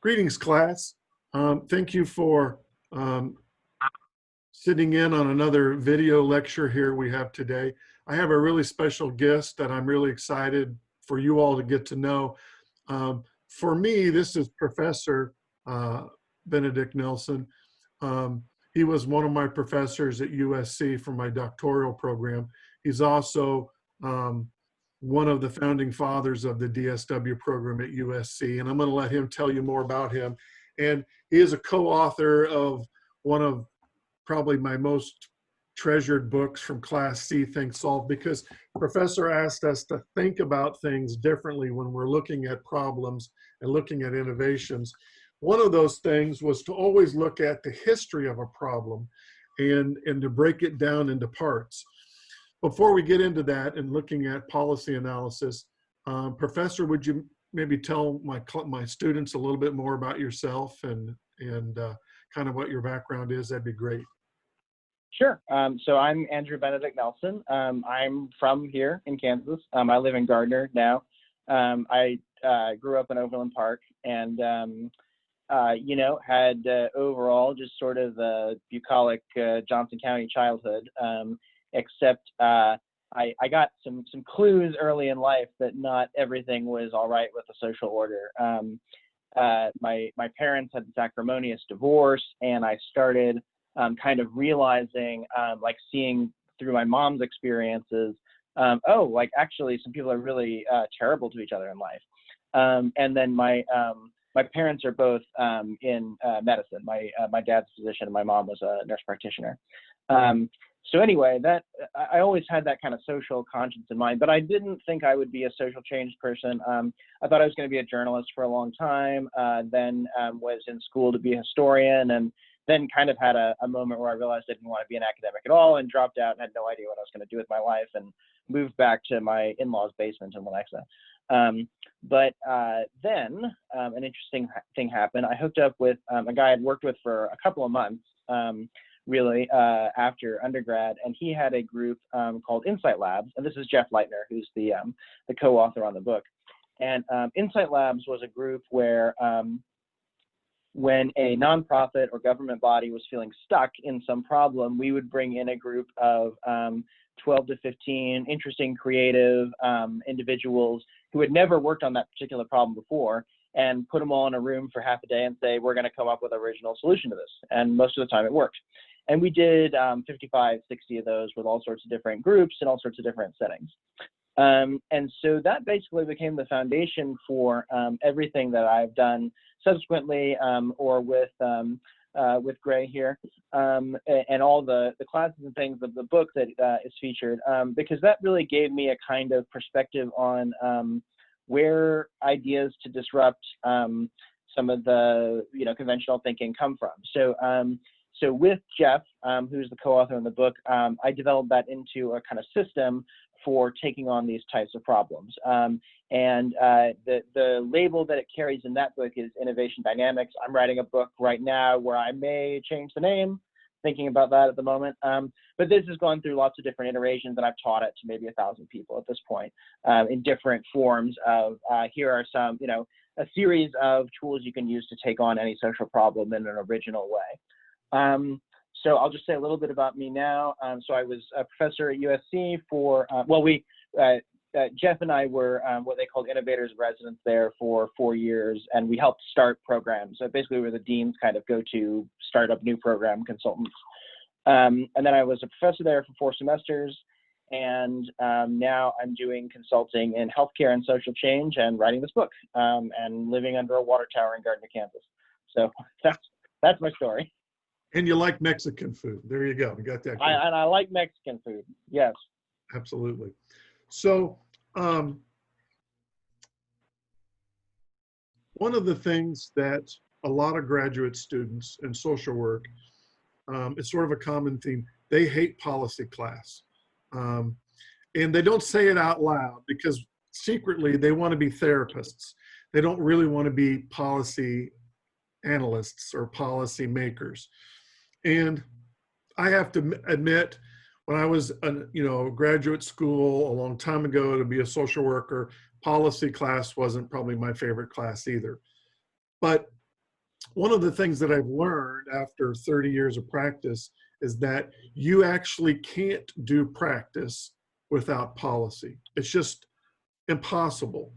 Greetings, class. Thank you for sitting in on another video lecture here we have today. I have a really special guest that I'm really excited for you all to get to know. For me, this is Professor Benedict Nelson. He was one of my professors at USC for my doctoral program. He's also one of the founding fathers of the DSW program at USC, and I'm going to let him tell you more about him. And he is a co-author of one of probably my most treasured books from Class C, Think Solve, because Professor asked us to think about things differently when we're looking at problems and looking at innovations. One of those things was to always look at the history of a problem and to break it down into parts. Before we get into that and looking at policy analysis, Professor, would you maybe tell my students a little bit more about yourself and kind of what your background is? That'd be great. Sure. So I'm Andrew Benedict Nelson. I'm from here in Kansas. I live in Gardner now. I grew up in Overland Park and, you know, had overall just sort of a bucolic Johnson County childhood. Except I got some clues early in life that not everything was all right with the social order. My parents had this acrimonious divorce, and I started kind of realizing, like seeing through my mom's experiences, oh, like actually some people are really terrible to each other in life. And then my parents are both in medicine. My dad's a physician and my mom was a nurse practitioner. So anyway, that I always had that kind of social conscience in mind, but I didn't think I would be a social change person. I thought I was going to be a journalist for a long time, then was in school to be a historian, and then kind of had a moment where I realized I didn't want to be an academic at all and dropped out and had no idea what I was going to do with my life and moved back to my in-laws' basement in Lenexa. But then an interesting thing happened. I hooked up with a guy I'd worked with for a couple of months, really, after undergrad, and he had a group called Insight Labs, and this is Jeff Leitner, who's the co-author on the book. And Insight Labs was a group where when a nonprofit or government body was feeling stuck in some problem, we would bring in a group of 12 to 15 interesting, creative individuals who had never worked on that particular problem before, and put them all in a room for half a day and say, we're going to come up with an original solution to this. And most of the time it worked. And we did 55, 60 of those with all sorts of different groups and all sorts of different settings. And so that basically became the foundation for everything that I've done subsequently, or with Gray here, and all the classes and things of the book that is featured, because that really gave me a kind of perspective on where ideas to disrupt some of the conventional thinking come from. So with Jeff, who's the co-author in the book, I developed that into a kind of system for taking on these types of problems. And the label that it carries in that book is Innovation Dynamics. I'm writing a book right now where I may change the name, thinking about that at the moment. But this has gone through lots of different iterations, and I've taught it to maybe 1,000 people at this point, in different forms of, here are some, a series of tools you can use to take on any social problem in an original way. So I'll just say a little bit about me now. So I was a professor at USC for, Jeff and I were what they called innovators in residence there for 4 years, and we helped start programs. So basically we were the dean's kind of go-to startup new program consultants. And then I was a professor there for 4 semesters, and now I'm doing consulting in healthcare and social change and writing this book, and living under a water tower in Gardner, Kansas. So that's my story. And you like Mexican food. There you go. We got that. And I like Mexican food. Yes. Absolutely. So one of the things that a lot of graduate students in social work, it's sort of a common theme, they hate policy class. And they don't say it out loud because secretly they want to be therapists. They don't really want to be policy analysts or policy makers. And I have to admit, when I was graduate school a long time ago to be a social worker, policy class wasn't probably my favorite class either. But one of the things that I've learned after 30 years of practice is that you actually can't do practice without policy. It's just impossible.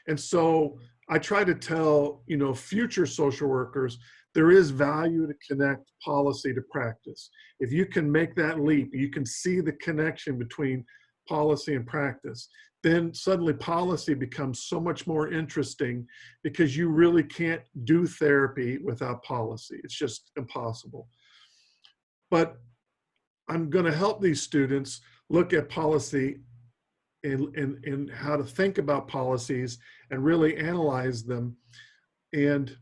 And so I try to tell, future social workers, there is value to connect policy to practice. If you can make that leap, you can see the connection between policy and practice, then suddenly policy becomes so much more interesting because you really can't do therapy without policy. It's just impossible. But I'm going to help these students look at policy and how to think about policies and really analyze them. And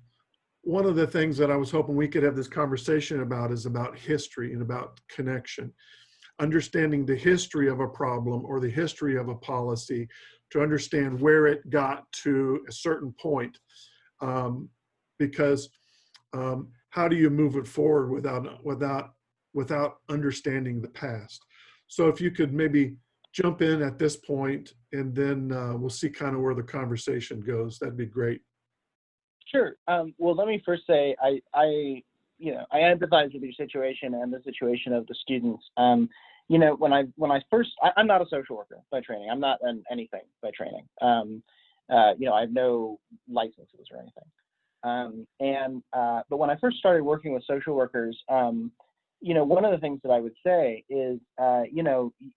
one of the things that I was hoping we could have this conversation about is about history and about connection. Understanding the history of a problem or the history of a policy to understand where it got to a certain point. Because how do you move it forward without understanding the past? So if you could maybe jump in at this point, and then we'll see kind of where the conversation goes. That'd be great. Sure. Well, let me first say I empathize with your situation and the situation of the students. When I first, I'm not a social worker by training. I'm not an anything by training. I have no licenses or anything. But when I first started working with social workers, one of the things that I would say is,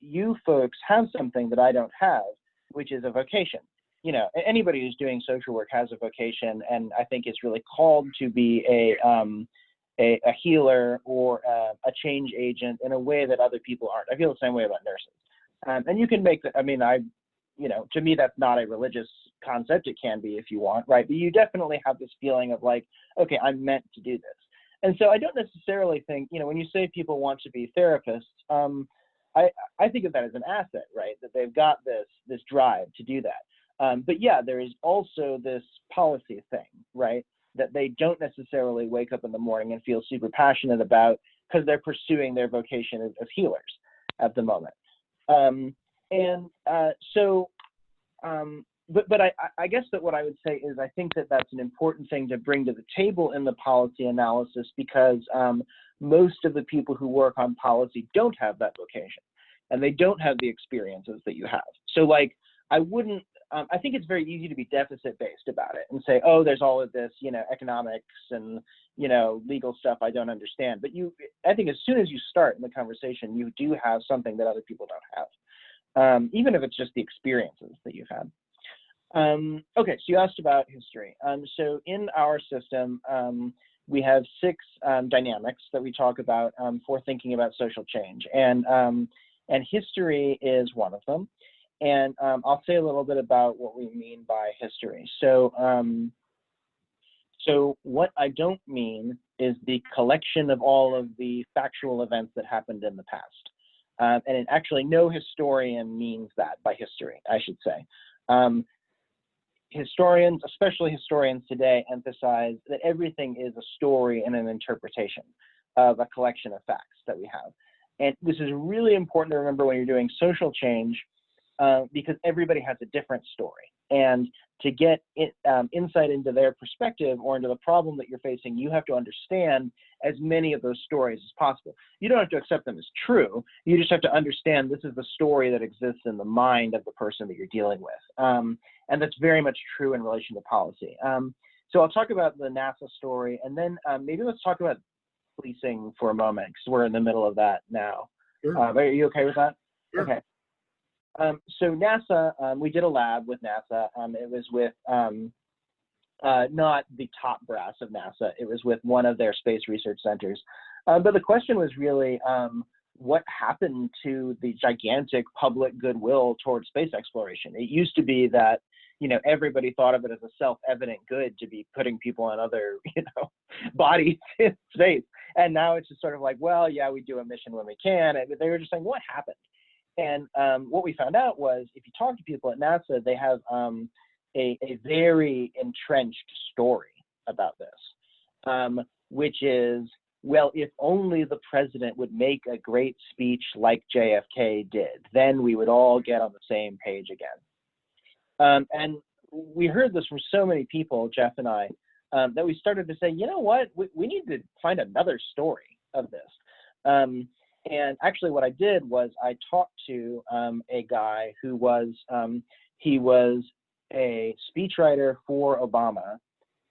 you folks have something that I don't have, which is a vocation. Anybody who's doing social work has a vocation, and I think it's really called to be a healer or a change agent in a way that other people aren't. I feel the same way about nurses. And you can make that, to me, that's not a religious concept. It can be if you want, right? But you definitely have this feeling of like, okay, I'm meant to do this. And so I don't necessarily think, when you say people want to be therapists, I think of that as an asset, right? That they've got this drive to do that. But yeah, there is also this policy thing, right? That they don't necessarily wake up in the morning and feel super passionate about because they're pursuing their vocation as healers at the moment. But I guess that what I would say is I think that that's an important thing to bring to the table in the policy analysis, because most of the people who work on policy don't have that vocation and they don't have the experiences that you have. So like, I think it's very easy to be deficit based about it and say, oh, there's all of this, economics and, legal stuff I don't understand. But I think as soon as you start in the conversation, you do have something that other people don't have, even if it's just the experiences that you've had. Okay, so you asked about history. So in our system, we have 6 dynamics that we talk about for thinking about social change, and history is one of them. And I'll say a little bit about what we mean by history. So what I don't mean is the collection of all of the factual events that happened in the past. And actually, no historian means that by history, I should say. Historians, especially historians today, emphasize that everything is a story and an interpretation of a collection of facts that we have. And this is really important to remember when you're doing social change, because everybody has a different story. And to get insight into their perspective or into the problem that you're facing, you have to understand as many of those stories as possible. You don't have to accept them as true. You just have to understand this is the story that exists in the mind of the person that you're dealing with. And that's very much true in relation to policy. So I'll talk about the NASA story, and then maybe let's talk about policing for a moment, because we're in the middle of that now. Sure. Are you okay with that? Sure. Okay. So NASA, we did a lab with NASA. It was with not the top brass of NASA. It was with one of their space research centers. But the question was really, what happened to the gigantic public goodwill towards space exploration? It used to be that, everybody thought of it as a self-evident good to be putting people on other, bodies in space. And now it's just sort of like, well, yeah, we do a mission when we can. And they were just saying, what happened? And what we found out was, if you talk to people at NASA, they have a very entrenched story about this, which is, well, if only the president would make a great speech like JFK did, then we would all get on the same page again. And we heard this from so many people, Jeff and I, that we started to say, you know what, we need to find another story of this. And actually what I did was I talked to a guy who was, he was a speechwriter for Obama,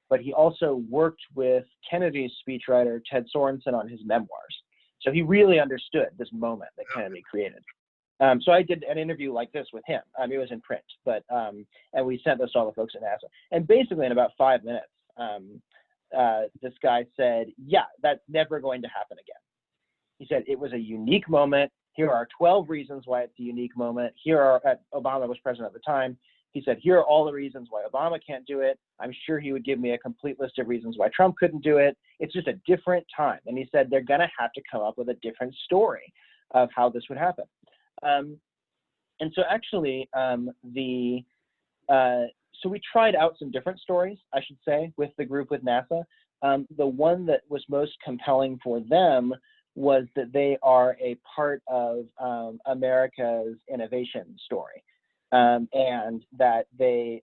but he also worked with Kennedy's speechwriter, Ted Sorensen, on his memoirs. So he really understood this moment that Kennedy created. So I did an interview like this with him. It was in print, but and we sent this to all the folks at NASA. And basically in about 5 minutes, this guy said, yeah, that's never going to happen again. He said it was a unique moment. Here are 12 reasons why it's a unique moment. Obama was president at the time. He said, here are all the reasons why Obama can't do it. I'm sure he would give me a complete list of reasons why Trump couldn't do it. It's just a different time. And he said, they're going to have to come up with a different story of how this would happen. And so actually, so we tried out some different stories, I should say, with the group with NASA. The one that was most compelling for them was that they are a part of America's innovation story. And that they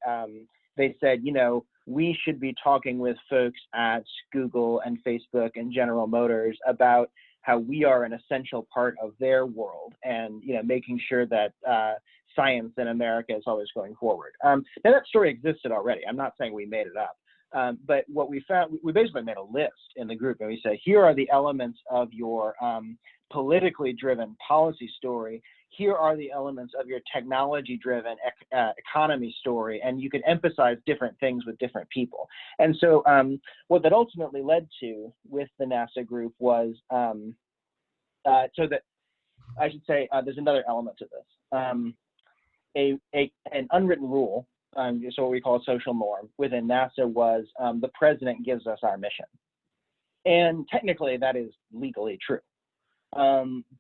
said, you know, we should be talking with folks at Google and Facebook and General Motors about how we are an essential part of their world, and, you know, making sure that science in America is always going forward. Now that story existed already. I'm not saying we made it up. But what we found, we basically made a list in the group, and we said, here are the elements of your politically driven policy story. Here are the elements of your technology driven economy story, and you can emphasize different things with different people. And so what that ultimately led to with the NASA group was, so that I should say, there's another element to this. An unwritten rule, so what we call a social norm within NASA was the president gives us our mission. And technically that is legally true.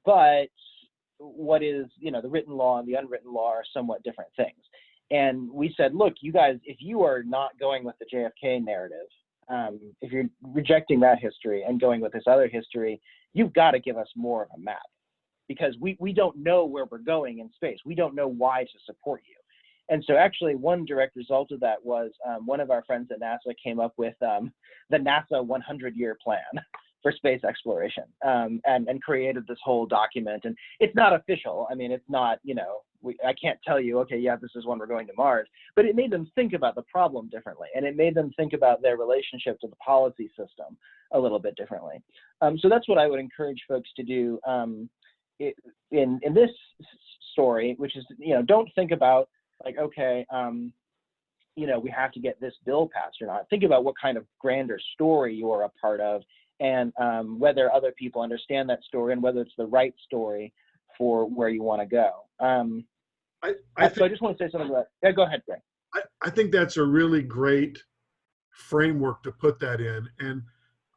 But what is, you know, the written law and the unwritten law are somewhat different things. And we said, look, you guys, if you are not going with the JFK narrative, if you're rejecting that history and going with this other history, you've got to give us more of a map, because we don't know where we're going in space. We don't know why to support you. And so actually one direct result of that was one of our friends at NASA came up with the NASA 100-year plan for space exploration, and created this whole document. And it's not official. I mean, it's not, you know, I can't tell you, okay, yeah, this is when we're going to Mars, but it made them think about the problem differently. And it made them think about their relationship to the policy system a little bit differently. So that's what I would encourage folks to do in this story, which is, you know, don't think about like, okay, you know, we have to get this bill passed or not. Think about what kind of grander story you're a part of, and whether other people understand that story, and whether it's the right story for where you want to go. So I just want to say something about, yeah, go ahead, Greg. I think that's a really great framework to put that in. And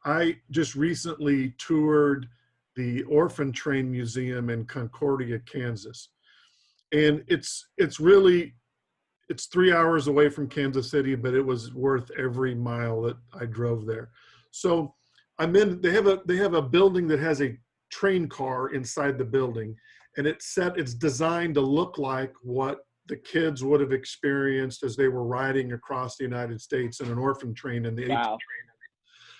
I just recently toured the Orphan Train Museum in Concordia, Kansas. And it's 3 hours away from Kansas City, but it was worth every mile that I drove there. So they have a building that has a train car inside the building, and it's designed to look like what the kids would have experienced as they were riding across the United States in an orphan train in the 1800s.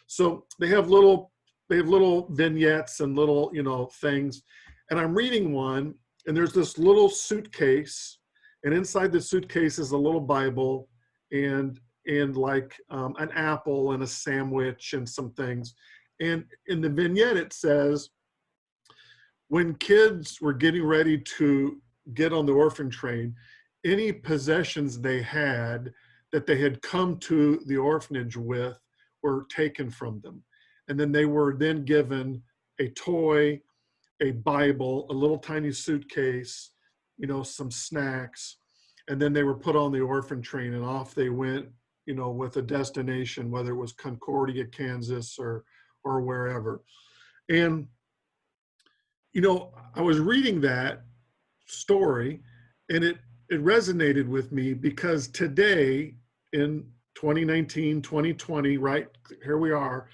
So they have little vignettes and little, you know, things. And I'm reading one, and there's this little suitcase, and inside the suitcase is a little Bible and like an apple and a sandwich and some things. And in the vignette, it says, when kids were getting ready to get on the orphan train, any possessions they had that they had come to the orphanage with were taken from them. And then they were then given a toy, a Bible, a little tiny suitcase, you know, some snacks, and then they were put on the orphan train, and off they went, you know, with a destination, whether it was Concordia, Kansas, or wherever. And, you know, I was reading that story, and it resonated with me, because today in 2019, 2020, right here we are,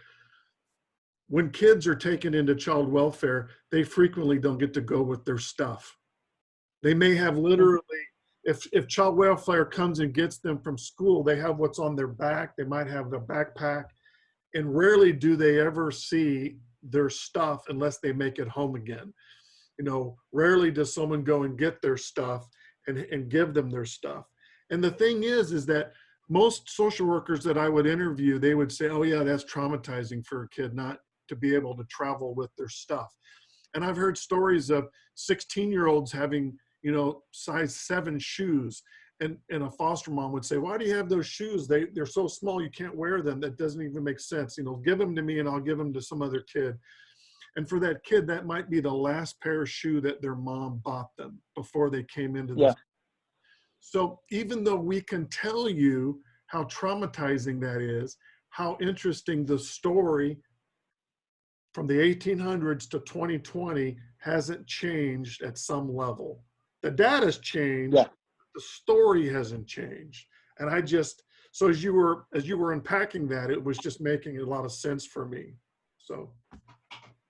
when kids are taken into child welfare, they frequently don't get to go with their stuff. They may have literally, if child welfare comes and gets them from school, they have what's on their back. They might have the backpack, and rarely do they ever see their stuff unless they make it home again. You know, rarely does someone go and get their stuff and give them their stuff. And the thing is that most social workers that I would interview, they would say, oh yeah, that's traumatizing for a kid not to be able to travel with their stuff. And I've heard stories of 16-year-olds having, you know, size 7 shoes. And a foster mom would say, why do you have those shoes? They're so small, you can't wear them. That doesn't even make sense. You know, give them to me and I'll give them to some other kid. And for that kid, that might be the last pair of shoe that their mom bought them before they came into Yeah. this. So even though we can tell you how traumatizing that is, how interesting the story from the 1800s to 2020 hasn't changed at some level. The data's changed, Yeah. the story hasn't changed. And I just, so as you were unpacking that, it was just making a lot of sense for me. So.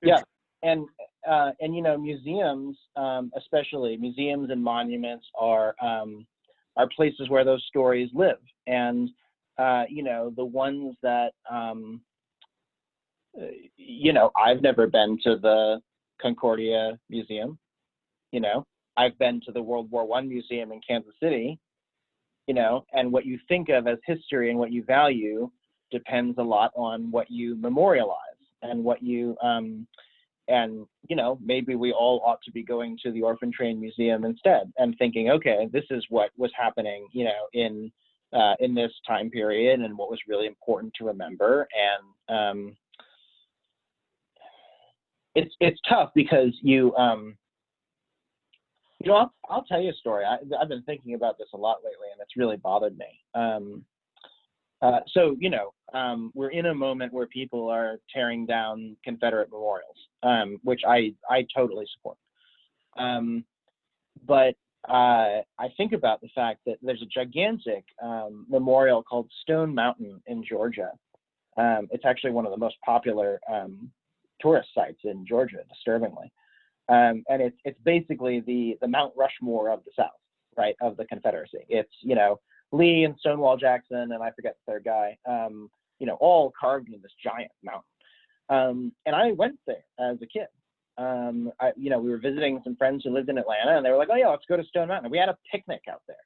Yeah. And you know, museums, especially museums and monuments are places where those stories live. And, you know, the ones that, you know, I've never been to the Concordia Museum, you know, I've been to the World War I Museum in Kansas City, you know, and what you think of as history and what you value depends a lot on what you memorialize and what you, and, you know, maybe we all ought to be going to the Orphan Train Museum instead and thinking, okay, this is what was happening, you know, in this time period and what was really important to remember. And it's tough because you know, I'll tell you a story. I've been thinking about this a lot lately, and it's really bothered me. So, you know, we're in a moment where people are tearing down Confederate memorials, which I totally support. But I think about the fact that there's a gigantic memorial called Stone Mountain in Georgia. It's actually one of the most popular tourist sites in Georgia, disturbingly. And it's basically the Mount Rushmore of the South, right, of the Confederacy. It's, you know, Lee and Stonewall Jackson, and I forget the third guy, you know, all carved in this giant mountain. And I went there as a kid. You know, we were visiting some friends who lived in Atlanta, and they were like, oh yeah, let's go to Stone Mountain. And we had a picnic out there,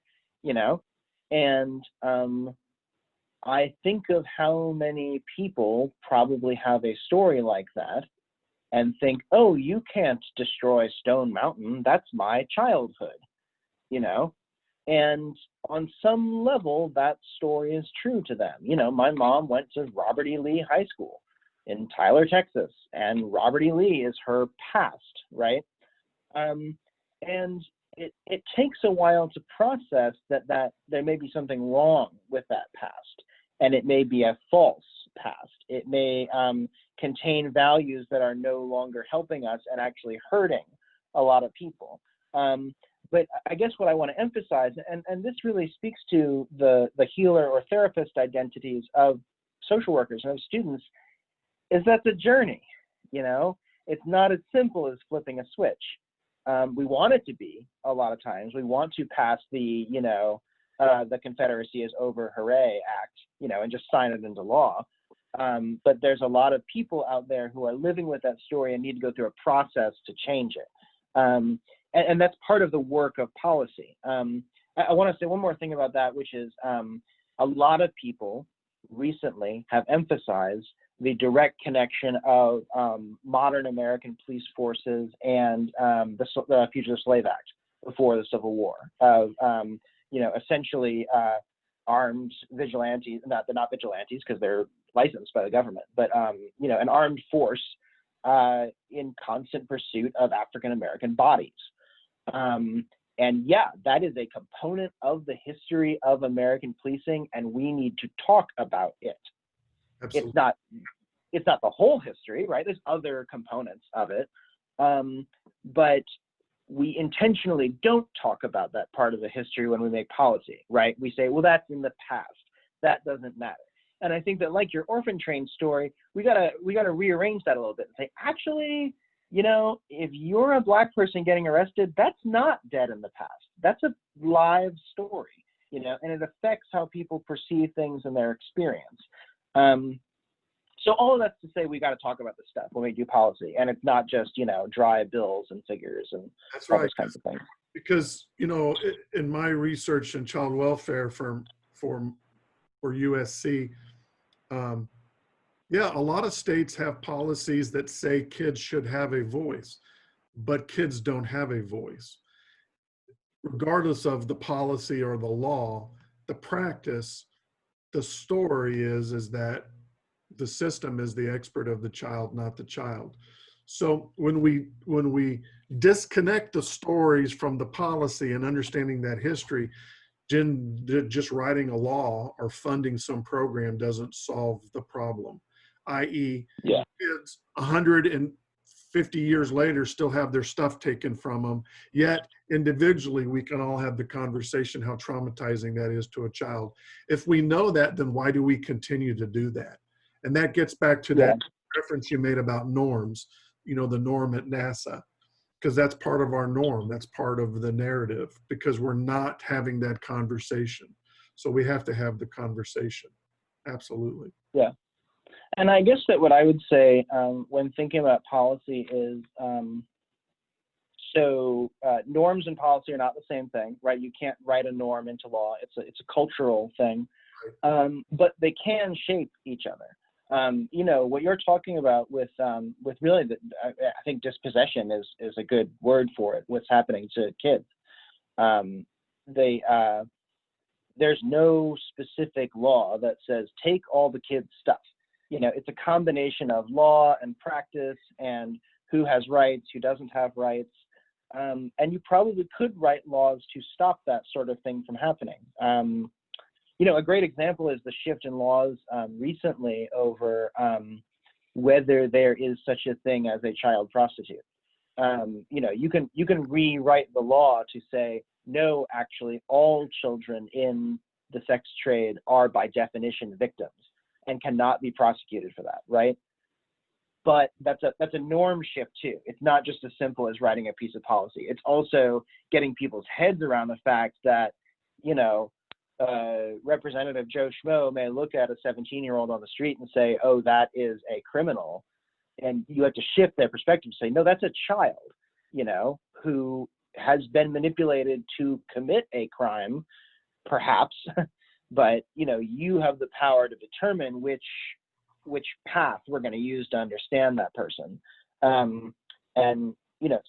you know, and I think of how many people probably have a story like that and think, oh, you can't destroy Stone Mountain. That's my childhood, you know? And on some level, that story is true to them. You know, my mom went to Robert E. Lee High School in Tyler, Texas, and Robert E. Lee is her past, right? And it takes a while to process that there may be something wrong with that past, and it may be a false past. It may contain values that are no longer helping us and actually hurting a lot of people. But I guess what I want to emphasize, and this really speaks to the healer or therapist identities of social workers and of students, is that the journey, you know, it's not as simple as flipping a switch. We want it to be a lot of times. We want to pass the, you know, the Confederacy is over, hooray act, you know, and just sign it into law. But there's a lot of people out there who are living with that story and need to go through a process to change it. And that's part of the work of policy. I want to say one more thing about that, which is a lot of people recently have emphasized the direct connection of modern American police forces and the Fugitive Slave Act before the Civil War, of you know, essentially armed vigilantes, they're not vigilantes because they're licensed by the government, but you know, an armed force in constant pursuit of African American bodies. And yeah, that is a component of the history of American policing, and we need to talk about it. Absolutely. It's not the whole history, right? There's other components of it, but we intentionally don't talk about that part of the history when we make policy, right? We say, well, that's in the past. That doesn't matter. And I think that, like your orphan train story, we gotta rearrange that a little bit and say, actually, if you're a Black person getting arrested, that's not dead in the past. That's a live story, and it affects how people perceive things in their experience. So all of that's to say we got to talk about this stuff when we do policy, and it's not just, dry bills and figures and That's all right. those kinds of things. Because, in my research in child welfare for USC, yeah, a lot of states have policies that say kids should have a voice, but kids don't have a voice. Regardless of the policy or the law, the practice, the story is that the system is the expert of the child, not the child. So when we disconnect the stories from the policy and understanding that history, just writing a law or funding some program doesn't solve the problem. I.e., Yeah. kids 150 years later still have their stuff taken from them, yet individually we can all have the conversation how traumatizing that is to a child. If we know that, then why do we continue to do that? And that gets back to that reference you made about norms, the norm at NASA, because that's part of our norm. That's part of the narrative, because we're not having that conversation. So we have to have the conversation. Absolutely. Yeah. And I guess that what I would say when thinking about policy is, norms and policy are not the same thing, right? You can't write a norm into law. It's a cultural thing, but they can shape each other. What you're talking about with really, I think dispossession is a good word for it. What's happening to kids? There's no specific law that says take all the kids' stuff. It's a combination of law and practice and who has rights, who doesn't have rights. And you probably could write laws to stop that sort of thing from happening. A great example is the shift in laws recently over whether there is such a thing as a child prostitute. You can rewrite the law to say, no, actually, all children in the sex trade are by definition victims and cannot be prosecuted for that, right? But that's a norm shift too. It's not just as simple as writing a piece of policy. It's also getting people's heads around the fact that, Representative Joe Schmo may look at a 17-year-old on the street and say, oh, that is a criminal. And you have to shift their perspective to say, no, that's a child, who has been manipulated to commit a crime, perhaps, but, you have the power to determine which path we're going to use to understand that person. And,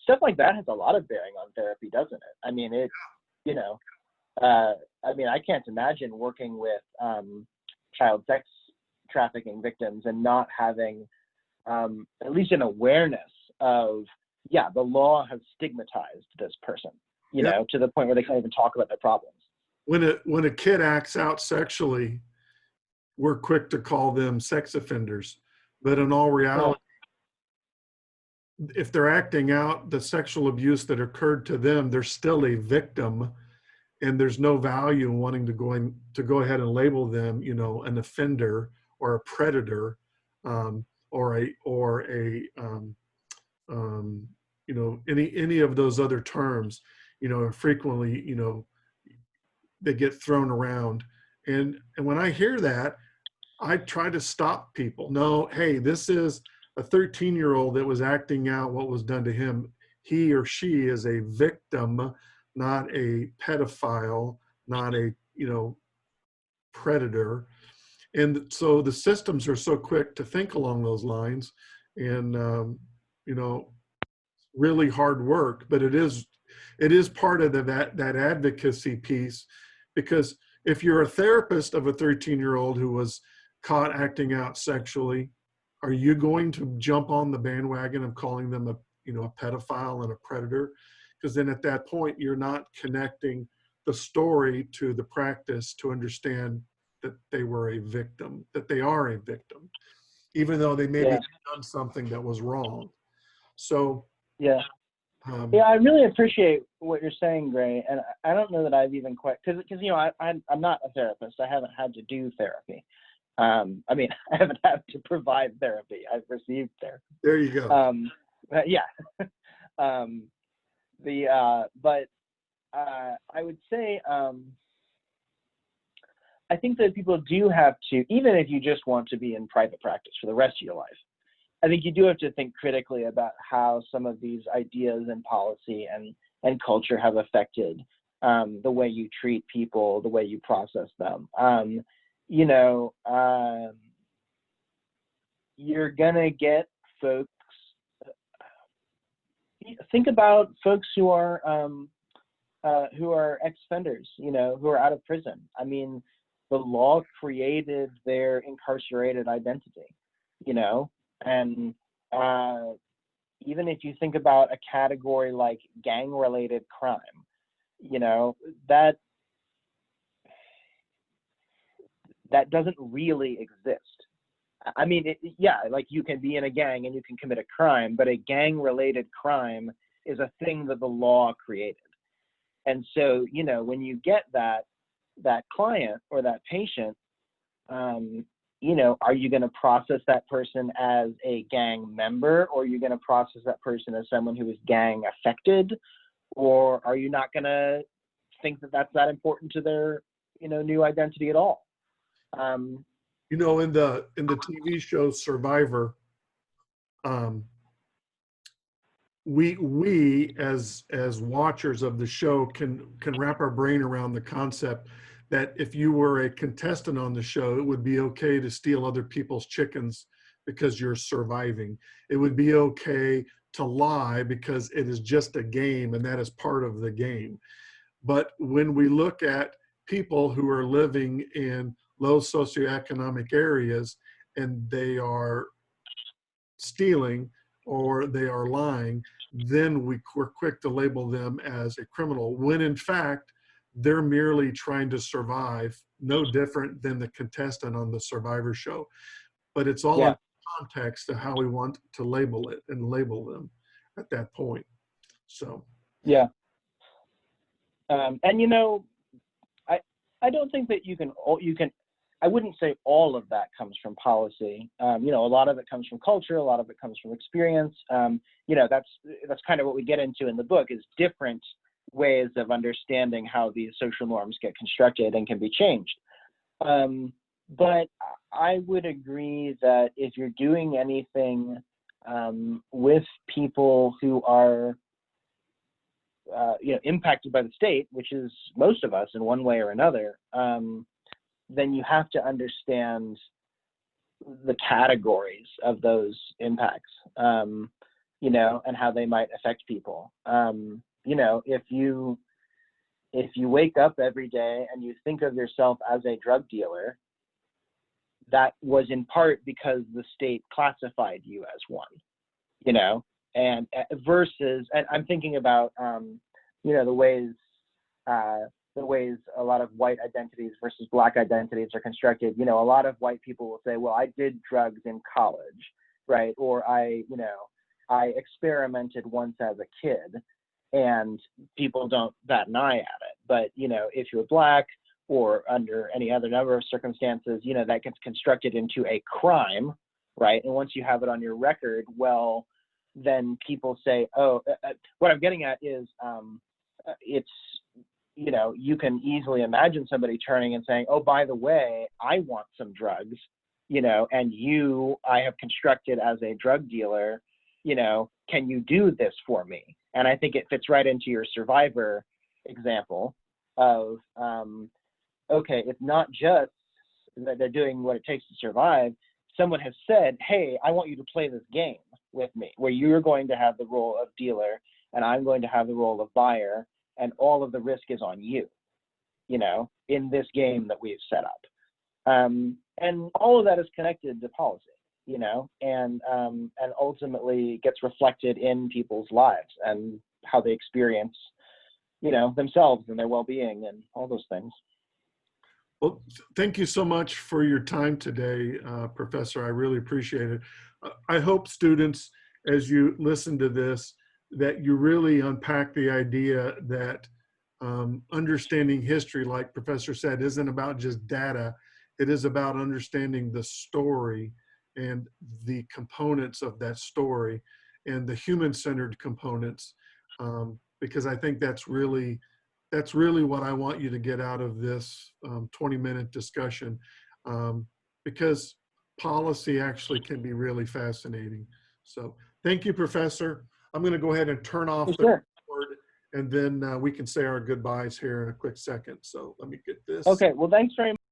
stuff like that has a lot of bearing on therapy, doesn't it? I mean, I can't imagine working with child sex trafficking victims and not having at least an awareness of, the law has stigmatized this person, to the point where they can't even talk about their problems. When a kid acts out sexually, we're quick to call them sex offenders. But in all reality, if they're acting out the sexual abuse that occurred to them, they're still a victim. And there's no value in wanting to go ahead and label them, an offender or a predator, or any of those other terms. Frequently, they get thrown around. And when I hear that, I try to stop people. No, hey, this is a 13-year-old that was acting out what was done to him. He or she is a victim, not a pedophile, not a, predator. And so the systems are so quick to think along those lines, and, really hard work, but it is part of that advocacy piece, because if you're a therapist of a 13-year-old who was caught acting out sexually, are you going to jump on the bandwagon of calling them a pedophile and a predator? Because then at that point, you're not connecting the story to the practice to understand that they were a victim, that they are a victim, even though they maybe done something that was wrong. So I really appreciate what you're saying, Gray, and I don't know that I've even quite, because I'm not a therapist. I haven't had to do therapy. I haven't had to provide therapy. I've received therapy. There you go. Yeah. um, but I would say, I think that people do have to, even if you just want to be in private practice for the rest of your life, I think you do have to think critically about how some of these ideas and policy and culture have affected the way you treat people, the way you process them. You know, you're gonna get folks. Think about folks who are ex-offenders, you know, who are out of prison. I mean, the law created their incarcerated identity, you know, and even if you think about a category like gang-related crime, you know, that doesn't really exist. I mean, yeah, like you can be in a gang and you can commit a crime, but a gang-related crime is a thing that the law created. And so, you know, when you get that client or that patient, you know, are you going to process that person as a gang member, or are you going to process that person as someone who is gang affected, or are you not going to think that that's that important to their, you know, new identity at all? You know, in the TV show Survivor, um, we as watchers of the show can wrap our brain around the concept that if you were a contestant on the show, it would be okay to steal other people's chickens because you're surviving. It would be okay to lie because it is just a game and that is part of the game. But when we look at people who are living in low socioeconomic areas and they are stealing or they are lying, then we're quick to label them as a criminal, when in fact, they're merely trying to survive, no different than the contestant on the Survivor show. But it's all Yeah, in context of how we want to label it and label them at that point. So, yeah. And you know, I I don't think that you can. I wouldn't say all of that comes from policy. You know, a lot of it comes from culture. A lot of it comes from experience. You know, that's kind of what we get into in the book, is different ways of understanding how these social norms get constructed and can be changed. But I would agree that if you're doing anything with people who are you know, impacted by the state, which is most of us in one way or another, then you have to understand the categories of those impacts, you know, and how they might affect people. You know, if you wake up every day and you think of yourself as a drug dealer, that was in part because the state classified you as one, you know, and versus, and I'm thinking about, you know, the ways a lot of white identities versus black identities are constructed. You know, a lot of white people will say, well, I did drugs in college, right? Or you know, I experimented once as a kid, and people don't bat an eye at it. But, you know, if you're black or under any other number of circumstances, you know, that gets constructed into a crime, right? And once you have it on your record, well, then people say, oh, what I'm getting at is it's, you know, you can easily imagine somebody turning and saying, oh, by the way, I want some drugs, you know, and I have constructed as a drug dealer, you know, can you do this for me? And I think it fits right into your Survivor example of, okay, it's not just that they're doing what it takes to survive. Someone has said, hey, I want you to play this game with me, where you're going to have the role of dealer and I'm going to have the role of buyer, and all of the risk is on you, you know, in this game that we've set up. And all of that is connected to policy, you know, and ultimately gets reflected in people's lives and how they experience, you know, themselves and their well-being and all those things. well, thank you so much for your time today, Professor. I really appreciate it. I hope students, as you listen to this, that you really unpack the idea that understanding history, like Professor said, isn't about just data. It is about understanding the story and the components of that story. and the human-centered components, because I think that's really what I want you to get out of this 20-minute discussion, because policy actually can be really fascinating. So thank you, Professor. I'm going to go ahead and turn off the Sure. record, and then we can say our goodbyes here in a quick second. So let me get this. Okay. Well, thanks very much.